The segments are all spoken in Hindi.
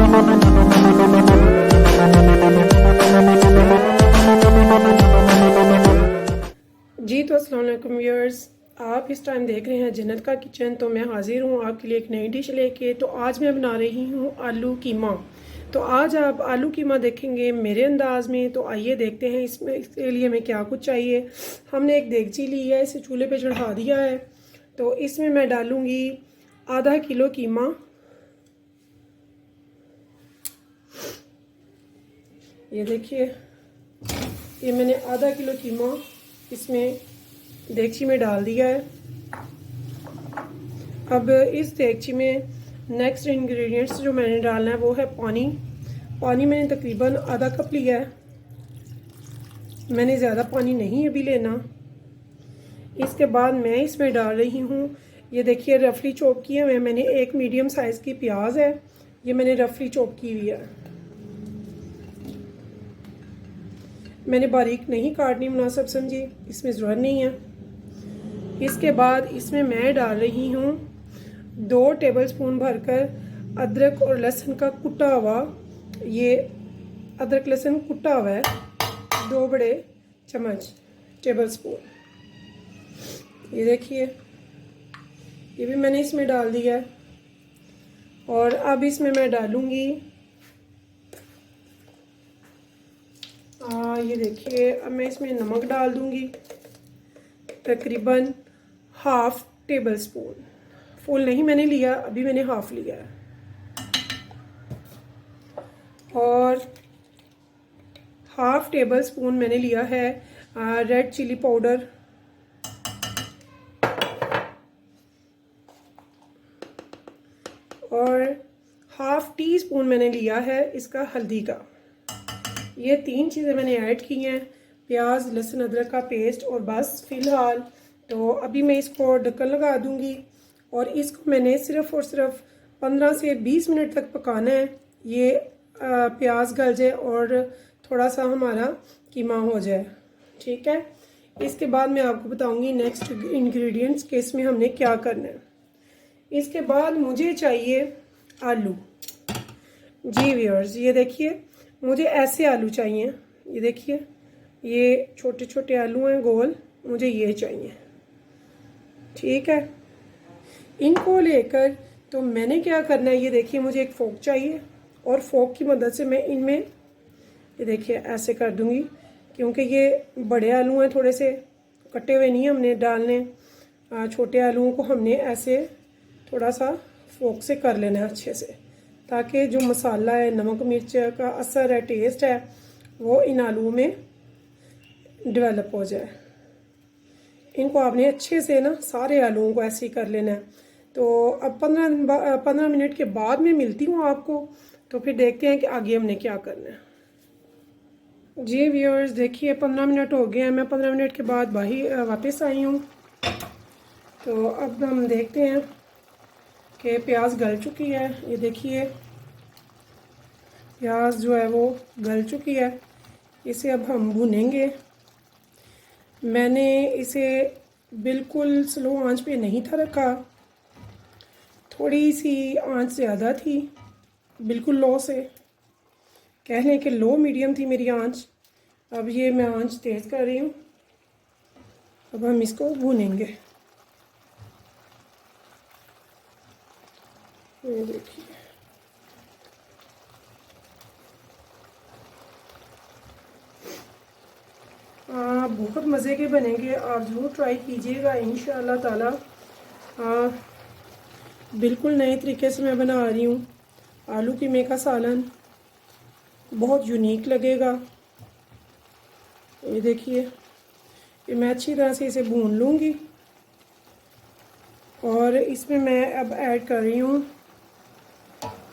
जी तो अस्सलाम वालेकुम व्यूअर्स, आप इस टाइम देख रहे हैं जन्नत का किचन। तो मैं हाजिर हूँ आपके लिए एक नई डिश लेके। तो आज मैं बना रही हूँ आलू कीमा। तो आज आप आलू कीमा देखेंगे मेरे अंदाज में। तो आइए देखते हैं इसमें इसके लिए हमें क्या कुछ चाहिए। हमने एक देगची ली है, इसे चूल्हे पे चढ़ा दिया है। तो इसमें मैं डालूँगी आधा किलो कीमा। ये देखिए, ये मैंने आधा किलो कीमा इसमें देगची में डाल दिया है। अब इस देगची में नेक्स्ट इंग्रेडिएंट्स जो मैंने डालना है वो है पानी। पानी मैंने तकरीबन आधा कप लिया है, मैंने ज़्यादा पानी नहीं अभी लेना। इसके बाद मैं इसमें डाल रही हूँ, ये देखिए रफली चॉप किए हुए मैंने एक मीडियम साइज़ की प्याज है, ये मैंने रफली चॉप की हुई है। मैंने बारीक नहीं काटनी, मुनासिब समझी, इसमें ज़रूरत नहीं है। इसके बाद इसमें मैं डाल रही हूँ 2 टेबलस्पून भरकर अदरक और लहसुन का कुटा हुआ, ये अदरक लहसुन कुटा हुआ है 2 बड़े चम्मच टेबलस्पून। ये देखिए, ये भी मैंने इसमें डाल दिया है। और अब इसमें मैं डालूँगी ये देखिए, अब मैं इसमें नमक डाल दूँगी तकरीबन हाफ़ टेबल स्पून। फुल नहीं मैंने लिया, अभी मैंने हाफ़ लिया है। और हाफ़ टेबल स्पून मैंने लिया है रेड चिली पाउडर। और हाफ़ टी स्पून मैंने लिया है इसका हल्दी का। ये 3 चीज़ें मैंने ऐड की हैं, प्याज लहसुन अदरक का पेस्ट। और बस फ़िलहाल तो अभी मैं इसको ढक्कन लगा दूंगी और इसको मैंने सिर्फ़ और सिर्फ 15 से 20 मिनट तक पकाना है। ये प्याज गल जाए और थोड़ा सा हमारा कीमा हो जाए, ठीक है। इसके बाद मैं आपको बताऊंगी नेक्स्ट इंग्रेडिएंट्स कि इसमें हमने क्या करना है। इसके बाद मुझे चाहिए आलू। जी व्यूअर्स, ये देखिए, मुझे ऐसे आलू चाहिए। ये देखिए, ये छोटे छोटे आलू हैं गोल, मुझे ये चाहिए, ठीक है। इनको लेकर तो मैंने क्या करना है, ये देखिए, मुझे एक फोक चाहिए और फोक की मदद से मैं इनमें ये देखिए ऐसे कर दूंगी, क्योंकि ये बड़े आलू हैं, थोड़े से कटे हुए नहीं हमने डालने। छोटे आलूओं को हमने ऐसे थोड़ा सा फोक से कर लेना है अच्छे से, ताकि जो मसाला है, नमक मिर्च का असर है, टेस्ट है, वो इन आलूओं में डेवलप हो जाए। इनको आपने अच्छे से ना सारे आलूओं को ऐसे ही कर लेना है। तो अब 15 मिनट के बाद मैं मिलती हूँ आपको, तो फिर देखते हैं कि आगे हमने क्या करना है। जी व्यूअर्स, देखिए 15 मिनट हो गए हैं, मैं 15 मिनट के बाद वापस आई हूँ। तो अब हम देखते हैं कि प्याज गल चुकी है। ये देखिए, प्याज जो है वो गल चुकी है, इसे अब हम भूनेंगे। मैंने इसे बिल्कुल स्लो आंच पे नहीं था रखा, थोड़ी सी आंच ज़्यादा थी, बिल्कुल लो से कह लें कि लो मीडियम थी मेरी आंच। अब ये मैं आंच तेज़ कर रही हूँ। अब हम इसको भूनेंगे। ये देखिए, बहुत मज़े के बनेंगे, आप ज़रूर ट्राई कीजिएगा इंशाअल्लाह ताला। बिल्कुल नए तरीके से मैं बना रही हूँ आलू कीमे का सालन, बहुत यूनिक लगेगा। ये देखिए, ये मैं अच्छी तरह से इसे भून लूँगी। और इसमें मैं अब ऐड कर रही हूँ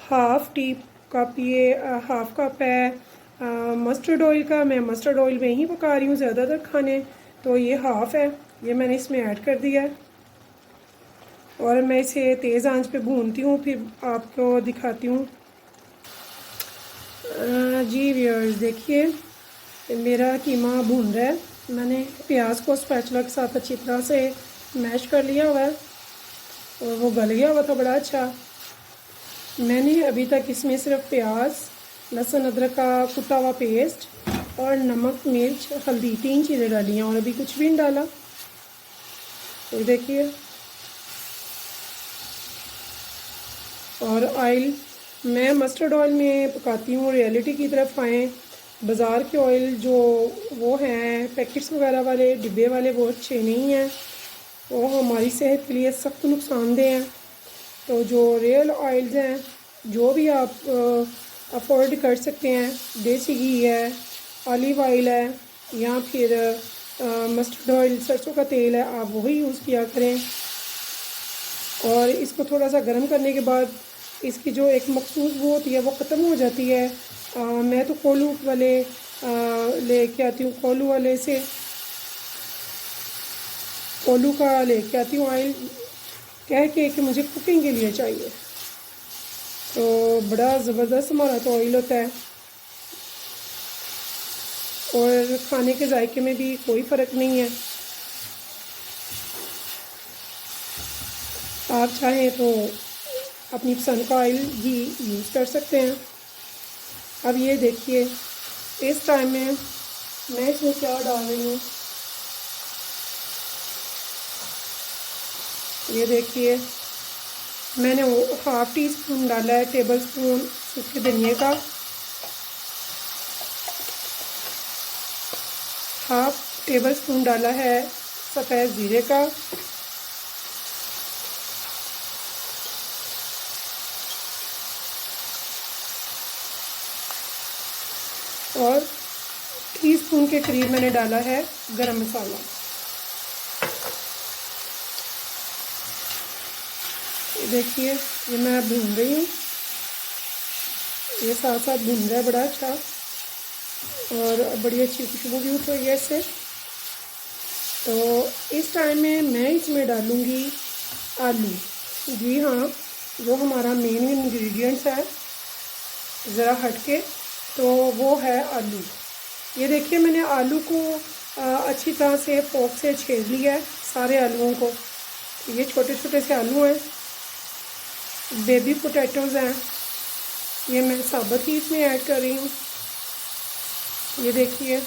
हाफ़ टी कप, ये हाफ़ कप है मस्टर्ड ऑयल का। मैं मस्टर्ड ऑयल में ही पका रही हूँ ज़्यादातर खाने, तो ये हाफ़ है, ये मैंने इसमें ऐड कर दिया है। और मैं इसे तेज़ आंच पे भूनती हूँ, फिर आपको दिखाती हूँ। जी व्यूअर्स, देखिए मेरा कीमा भून रहा है। मैंने प्याज को स्पैचुला के साथ अच्छी तरह से मैश कर लिया हुआ है और वो गल गया हुआ था बड़ा अच्छा। मैंने अभी तक इसमें सिर्फ प्याज, लहसुन अदरक का कुटा हुआ पेस्ट और नमक, मिर्च, हल्दी 3 चीज़ें डाली हैं और अभी कुछ भी नहीं डाला। तो देखिए, और ऑयल मैं मस्टर्ड ऑयल में पकाती हूँ। रियलिटी की तरफ आएँ, बाज़ार के ऑयल जो वो हैं पैकेट्स वगैरह वाले, डिब्बे वाले, वो अच्छे नहीं हैं, वो हमारी सेहत के लिए सख्त नुकसानदेह हैं। तो जो रियल ऑयल्स हैं, जो भी आप अफोर्ड कर सकते हैं, देसी घी है, ऑलिव ऑयल है, या फिर मस्टर्ड ऑयल, सरसों का तेल है, आप वही यूज़ किया करें। और इसको थोड़ा सा गर्म करने के बाद इसकी जो एक मखसूस वो होती है वो ख़त्म हो जाती है। मैं तो कोलू वाले लेके आती हूँ, कोलू वाले से कोलू का लेके आती हूँ ऑयल, कह के कि मुझे कुकिंग के लिए चाहिए। तो बड़ा ज़बरदस्त हमारा तो ऑयल होता है और खाने के जायके में भी कोई फ़र्क नहीं है। आप चाहें तो अपनी पसंद का ऑयल भी यूज़ कर सकते हैं। अब ये देखिए, इस टाइम में मैं इसमें क्या डाल रही हूँ, ये देखिए, मैंने वो 1/2 टीस्पून डाला है, टेबल स्पून सूखे धनिए का, 1/2 टेबल स्पून डाला है सफ़ेद ज़ीरे का, और टीस्पून के करीब मैंने डाला है गरम मसाला। देखिए, ये मैं भून रही हूँ, ये साथ साथ भून रहा है बड़ा अच्छा, और बड़ी अच्छी खुशबू भी उठ रही है इससे। तो इस टाइम में मैं इसमें डालूँगी आलू। जी हाँ, जो हमारा मेन इंग्रेडिएंट्स है ज़रा हटके, तो वो है आलू। ये देखिए, मैंने आलू को अच्छी तरह से फोक से छेद लिया है, सारे आलूओं को। ये छोटे छोटे से आलू हैं, बेबी पोटैटोज़ हैं, ये मैं साबुत ही इसमें ऐड कर रही हूँ। ये देखिए,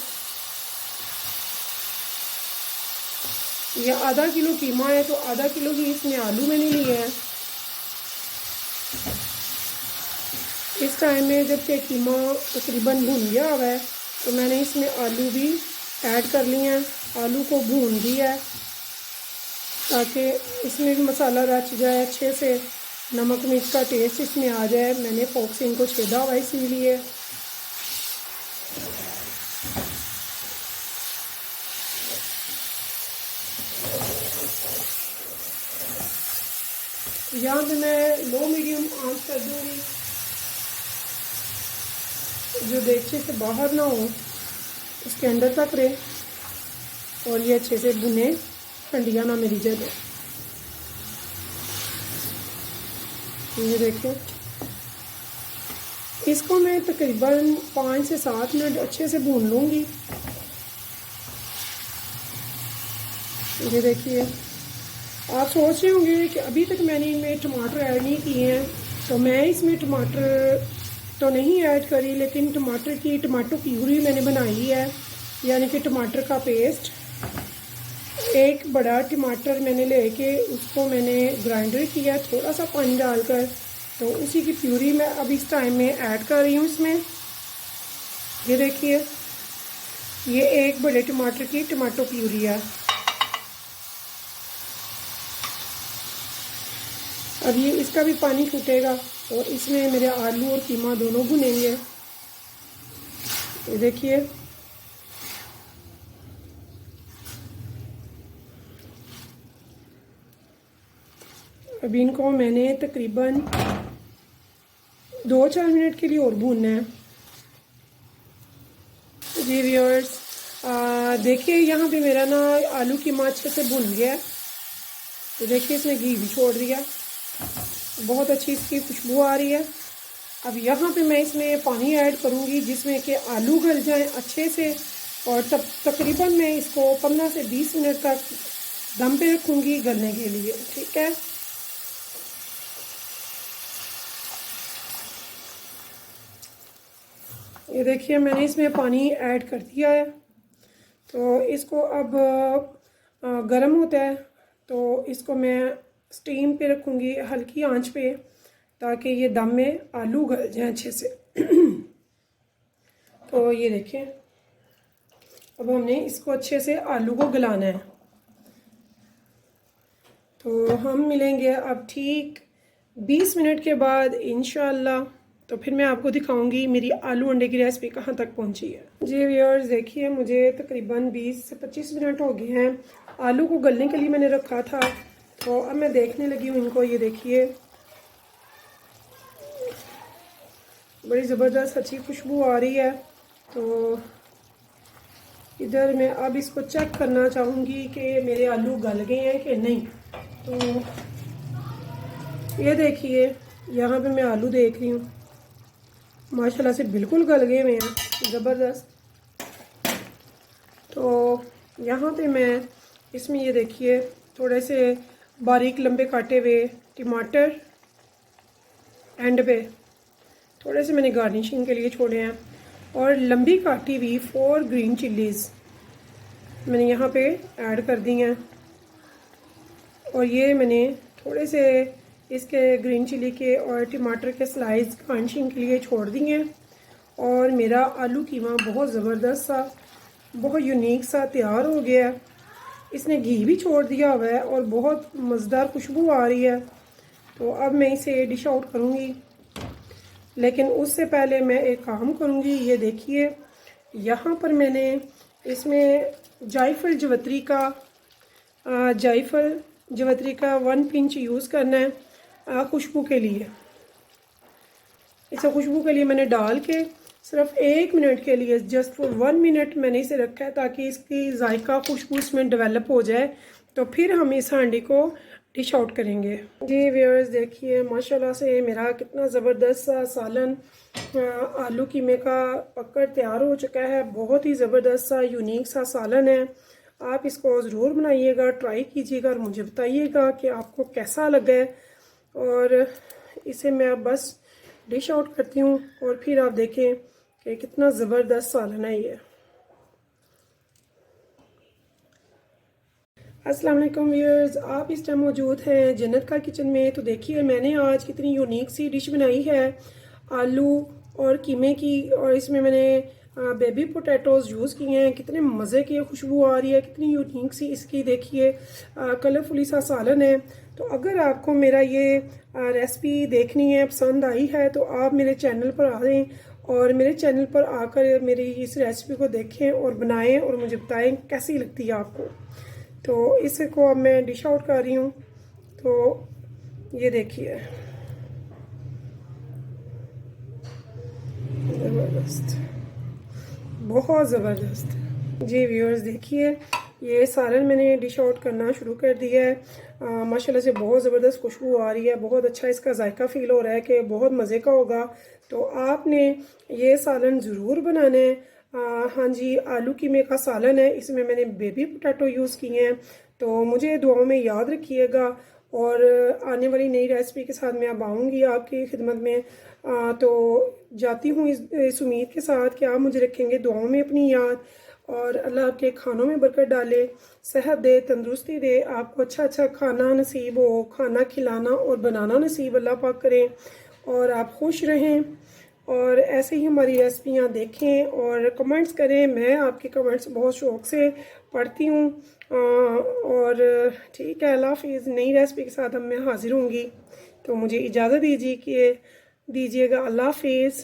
ये आधा किलो कीमा है, तो आधा किलो ही इसमें आलू मैंने लिए हैं। इस टाइम में जब कि कीमा तकरीबन भून गया हुआ है, तो मैंने इसमें आलू भी ऐड कर लिए हैं, आलू को भून दिया है ताकि इसमें भी मसाला रच जाए अच्छे से, नमक मिर्च का टेस्ट इसमें आ जाए। मैंने फोक से इनको छेदा हुआ इसीलिए। यहाँ पे मैं लो मीडियम आंच कर दूँगी, जो देगचे से बाहर ना हो उसके अंदर तक रहे, और ये अच्छे से भुने, ठंडिया ना मेरी जले। ये देखो, इसको मैं तकरीबन 5 से 7 मिनट अच्छे से भून लूँगी। ये देखिए, आप सोच रहे होंगे कि अभी तक मैंने इनमें टमाटर ऐड नहीं किए हैं, तो मैं इसमें टमाटर तो नहीं ऐड करी, लेकिन टमाटो प्यूरी मैंने बनाई है, यानी कि टमाटर का पेस्ट। एक बड़ा टमाटर मैंने लेके उसको मैंने ग्राइंडर किया थोड़ा सा पानी डालकर, तो उसी की प्यूरी मैं अब इस टाइम में ऐड कर रही हूँ इसमें। ये देखिए, ये एक बड़े टमाटर की टमाटो प्यूरी है। अब ये इसका भी पानी छूटेगा और इसमें मेरे आलू और कीमा दोनों भुनेंगे। ये देखिए, अभी इनको मैंने तकरीबन 2-4 मिनट के लिए और भूनना है। जी व्यूअर्स, देखिए यहाँ पे मेरा ना आलू कीमा अच्छे से भुन गया है। तो देखिए, इसने घी भी छोड़ दिया, बहुत अच्छी इसकी खुशबू आ रही है। अब यहाँ पे मैं इसमें पानी ऐड करूँगी जिसमें कि आलू गल जाएं अच्छे से, और तब तकरीबन मैं इसको 15 से 20 मिनट तक दम पे रखूँगी गलने के लिए। ठीक है, ये देखिए मैंने इसमें पानी ऐड कर दिया है। तो इसको अब गरम होता है तो इसको मैं स्टीम पे रखूँगी हल्की आंच पे, ताकि ये दम में आलू गल जाए अच्छे से। तो ये देखें अब हमने इसको अच्छे से आलू को गलाना है। तो हम मिलेंगे अब ठीक 20 मिनट के बाद इंशाल्लाह। तो फिर मैं आपको दिखाऊंगी मेरी आलू अंडे की रेसिपी कहाँ तक पहुँची है। जी व्यूअर्स देखिए मुझे तकरीबन 20 से 25 मिनट हो गए हैं। आलू को गलने के लिए मैंने रखा था, तो अब मैं देखने लगी हूँ इनको। ये देखिए बड़ी ज़बरदस्त अच्छी खुशबू आ रही है। तो इधर मैं अब इसको चेक करना चाहूँगी कि मेरे आलू गल गए हैं कि नहीं। तो ये देखिए यहाँ पे मैं आलू देख रही हूँ, माशाल्लाह से बिल्कुल गल गए हुए हैं, ज़बरदस्त। तो यहाँ पे मैं इसमें ये देखिए थोड़े से बारीक लंबे काटे हुए टमाटर एंड पे थोड़े से मैंने गार्निशिंग के लिए छोड़े हैं, और लंबी काटी हुई 4 ग्रीन चिल्लीज़ मैंने यहाँ पे ऐड कर दी हैं। और ये मैंने थोड़े से इसके ग्रीन चिली के और टमाटर के स्लाइस गार्निशिंग के लिए छोड़ दिए हैं। और मेरा आलू कीमा बहुत ज़बरदस्त सा, बहुत यूनिक सा तैयार हो गया है। इसने घी भी छोड़ दिया हुआ है और बहुत मज़ेदार खुशबू आ रही है। तो अब मैं इसे डिश आउट करूँगी, लेकिन उससे पहले मैं एक काम करूँगी। ये देखिए यहाँ पर मैंने इसमें जायफल जवतरी का 1 पिंच यूज़ करना है खुशबू के लिए। इसे खुशबू के लिए मैंने डाल के सिर्फ 1 मिनट के लिए, जस्ट फॉर 1 मिनट मैंने इसे रखा है, ताकि इसकी जायका खुशबू इसमें डेवलप हो जाए। तो फिर हम इस हांडी को डिश आउट करेंगे। जी व्यूअर्स देखिए माशाल्लाह से मेरा कितना ज़बरदस्त सा सालन आलू कीमे का पककर तैयार हो चुका है। बहुत ही ज़बरदस्त सा यूनिक सा सालन है। आप इसको ज़रूर बनाइएगा, ट्राई कीजिएगा और मुझे बताइएगा कि आपको कैसा लगा है। और इसे मैं अब बस डिश आउट करती हूँ और फिर आप देखें कि कितना ज़बरदस्त सालन है ये। अस्सलाम वालेकुम व्यूअर्स, आप इस टाइम मौजूद हैं जन्नत का किचन में। तो देखिए मैंने आज कितनी यूनिक सी डिश बनाई है आलू और कीमे की, और इसमें मैंने बेबी पोटैटोज़ यूज़ किए हैं। कितने मज़े की खुशबू आ रही है, कितनी यूनिक सी इसकी देखिए कलरफुली सा सालन है। तो अगर आपको मेरा ये रेसिपी देखनी है, पसंद आई है, तो आप मेरे चैनल पर आ जाएं और मेरे चैनल पर आकर मेरी इस रेसिपी को देखें और बनाएं और मुझे बताएं कैसी लगती है आपको। तो इसको अब मैं डिश आउट कर रही हूँ। तो ये देखिए ज़बरदस्त, बहुत ज़बरदस्त। जी व्यूअर्स देखिए ये सालन मैंने डिश आउट करना शुरू कर दिया है। माशाल्लाह से बहुत ज़बरदस्त खुशबू आ रही है, बहुत अच्छा इसका जायका फ़ील हो रहा है कि बहुत मज़े का होगा। तो आपने ये सालन ज़रूर बनाना है। हाँ जी, आलू कीमे का सालन है, इसमें मैंने बेबी पोटैटो यूज़ किए हैं। तो मुझे दुआओं में याद रखिएगा, और आने वाली नई रेसिपी के साथ मैं अब आऊँगी आपकी खिदमत में। तो जाती हूँ इस उम्मीद के साथ कि आप मुझे रखेंगे दुआओं में अपनी याद, और अल्लाह आपके खानों में बरकत डाले, सेहत दे, तंदुरुस्ती दे, आपको अच्छा अच्छा खाना नसीब हो, खाना खिलाना और बनाना नसीब अल्लाह पाक करें, और आप खुश रहें। और ऐसे ही हमारी रेसिपियाँ देखें और कमेंट्स करें। मैं आपके कमेंट्स बहुत शौक़ से पढ़ती हूँ। और ठीक है, अल्लाह हाफ़िज़। नई रेसिपी के साथ अब मैं हाज़िर होंगी। तो मुझे इजाज़त दीजिएगा। अल्लाह हाफ़िज़।